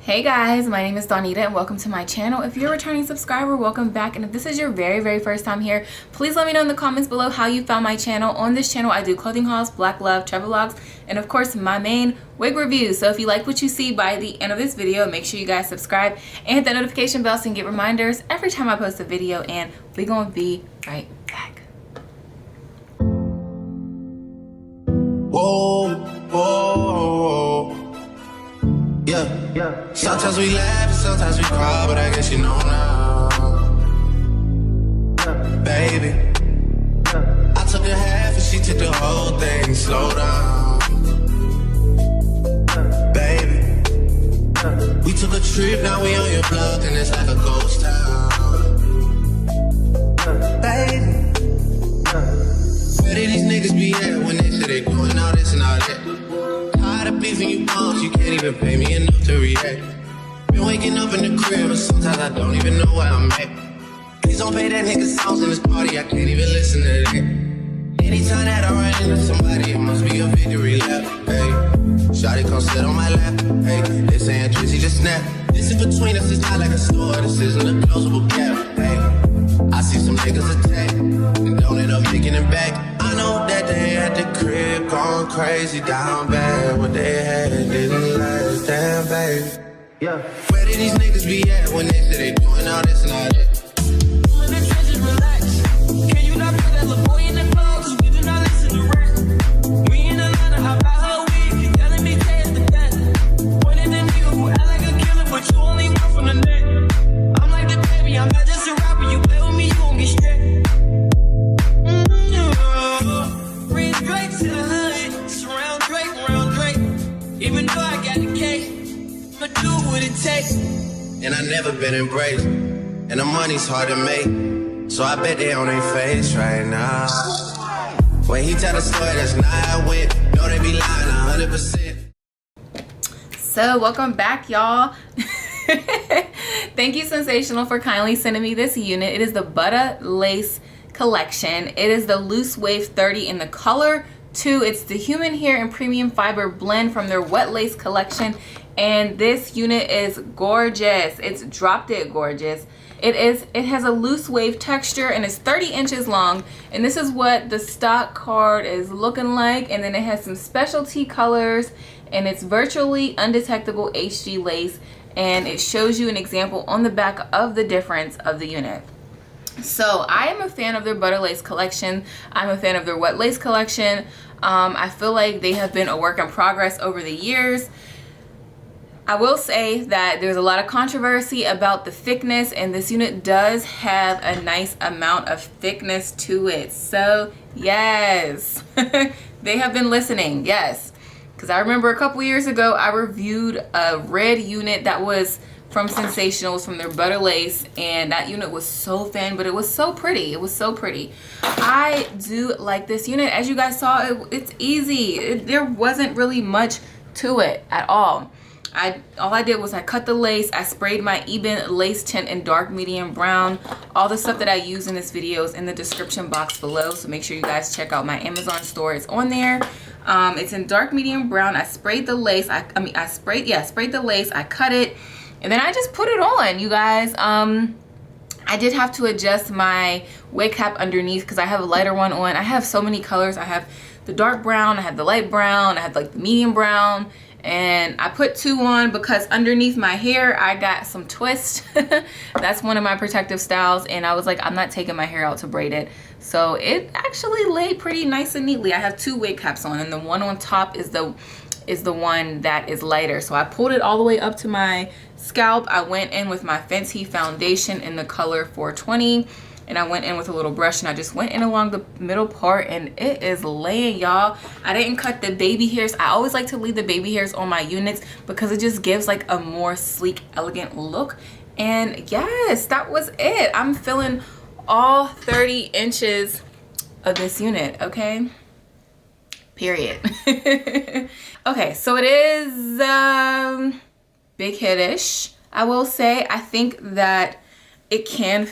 Hey guys, my name is Donita and welcome to my channel. If you're a returning subscriber, welcome back. And if this is your very first time here, please let me know in the comments below how you found my channel. On this channel, I do clothing hauls, black love, travel vlogs, and of course my main wig reviews. So if you like what you see by the end of this video, make sure you guys subscribe and hit that notification bell so you can get reminders every time I post a video, and we're gonna be right back. Whoa, whoa. Yeah. Sometimes we laugh and sometimes we cry, but I guess you know now. Baby, I took a half and she took the whole thing. Slow down. Baby, we took a trip, now we on your block and it's like a ghost town. Baby, where did these niggas be at when they say they doing all this and all that? Tired of beefing you bums, you can't even pay me enough to react. Been waking up in the crib and sometimes I don't even know where I'm at. Please don't play that nigga songs in this party, I can't even listen to that. Anytime that I run into somebody, it must be a victory lap. Hey, shawty come sit on my lap. Hey, they saying Drizzy just snap. This in between us, it's not like a store, this isn't a closable gap. Hey, I see some niggas attack and don't end up making it back. I know that they at the crib going crazy down bad. What they had didn't last, damn baby. Yeah. Where did these niggas be at when they say they doing all this and all that? In the trenches, relax. Can you not put that little boy in the club? Cause we do not listen to rap. We in Atlanta, how about her week? You telling me Tay is the best. Pointed the nigga who act like a killer, but you only one from the neck. I'm like the baby, I'm not just a rapper. You play with me, you gon' get stripped. Bring Drake to the hood, surround Drake. Even though I got the cake, but do what it takes. And I never been embraced, and the money's hard to make. So I bet they on their face right now. When he tell the story, that's not how it went. No, they be lying 100%. So welcome back, y'all. Thank you, Sensational, for kindly sending me this unit. It is the Butta lace collection. It is the loose wave 30 in the color 2. It's the human hair and premium fiber blend from their wet lace collection, and this unit is gorgeous. It's drop dead gorgeous. It has a loose wave texture and it's 30 inches long, and this is what the stock card is looking like. And then it has some specialty colors, and it's virtually undetectable HG lace, and it shows you an example on the back of the difference of the unit. So I am a fan of their Butta lace collection. I'm a fan of their wet lace collection. I feel like they have been a work in progress over the years. I will say that there's a lot of controversy about the thickness, and this unit does have a nice amount of thickness to it. So yes, they have been listening, yes. Because I remember a couple years ago, I reviewed a red unit that was from Sensational, from their Butta lace, and that unit was so thin, but it was so pretty. It was so pretty. I do like this unit. As you guys saw, it's easy. There wasn't really much to it at all. All I did was I cut the lace, I sprayed my Eben lace tint in dark medium brown. All the stuff that I use in this video is in the description box below, so make sure you guys check out my Amazon store. It's on there. It's in dark medium brown. I sprayed the lace. I sprayed the lace. I cut it, and then I just put it on, you guys. I did have to adjust my wig cap underneath because I have a lighter one on. I have so many colors. I have the dark brown, I have the light brown, I have like the medium brown, and I put 2 on because underneath my hair I got some twist. That's one of my protective styles, and I was like, I'm not taking my hair out to braid it. So it actually laid pretty nice and neatly. I have 2 wig caps on, and the one on top is the one that is lighter. So I pulled it all the way up to my scalp. I went in with my Fenty foundation in the color 420, and I went in with a little brush, and I just went in along the middle part, and it is laying, y'all. I didn't cut the baby hairs. I always like to leave the baby hairs on my units because it just gives like a more sleek, elegant look. And yes, that was it. I'm feeling all 30 inches of this unit, okay? Period. Okay, so it is big hit-ish, I will say. I think that it can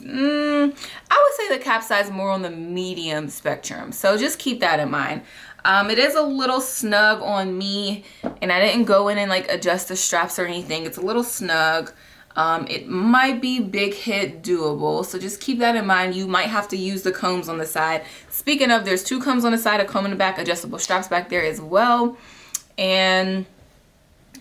I would say the cap size more on the medium spectrum, so just keep that in mind. It is a little snug on me, and I didn't go in and like adjust the straps or anything. It's a little snug. It might be big hit doable, so just keep that in mind. You might have to use the combs on the side. Speaking of, there's 2 combs on the side, a comb in the back, adjustable straps back there as well. And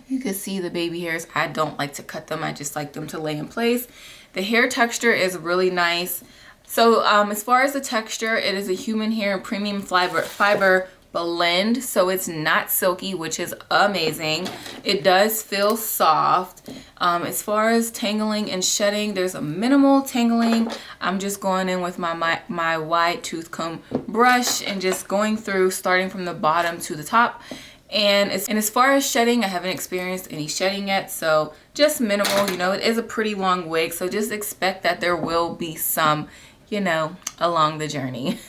you can see the baby hairs. I don't like to cut them. I just like them to lay in place. The hair texture is really nice. So as far as the texture, it is a human hair and premium fiber blend, so it's not silky, which is amazing. It does feel soft. As far as tangling and shedding, there's a minimal tangling. I'm just going in with my wide tooth comb brush and just going through, starting from the bottom to the top. And as far as shedding, I haven't experienced any shedding yet, so just minimal. You know, it is a pretty long wig, so just expect that there will be some, you know, along the journey.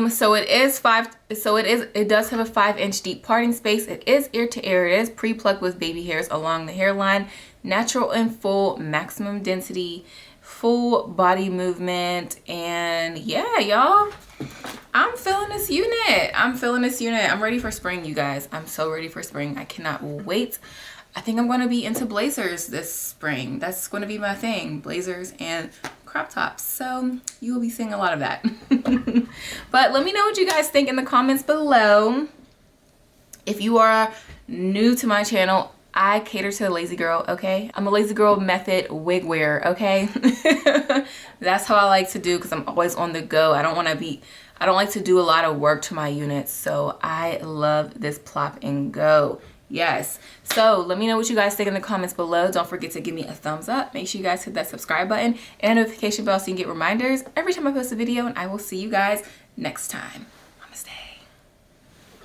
So it does have a 5-inch deep parting space. It is ear to ear. It is pre-plucked with baby hairs along the hairline. Natural and full, maximum density, full body movement. And yeah, y'all, I'm feeling this unit. I'm ready for spring, you guys. I'm so ready for spring. I cannot wait. I think I'm going to be into blazers this spring. That's going to be my thing, blazers and crop tops. So you will be seeing a lot of that. But let me know what you guys think in the comments below. If you are new to my channel, I cater to the lazy girl, okay? I'm a lazy girl method wig wearer, okay? That's how I like to do, because I'm always on the go. I don't like to do a lot of work to my units, so I love this plop and go. Yes. So let me know what you guys think in the comments below. Don't forget to give me a thumbs up. Make sure you guys hit that subscribe button and notification bell so you can get reminders every time I post a video, and I will see you guys next time.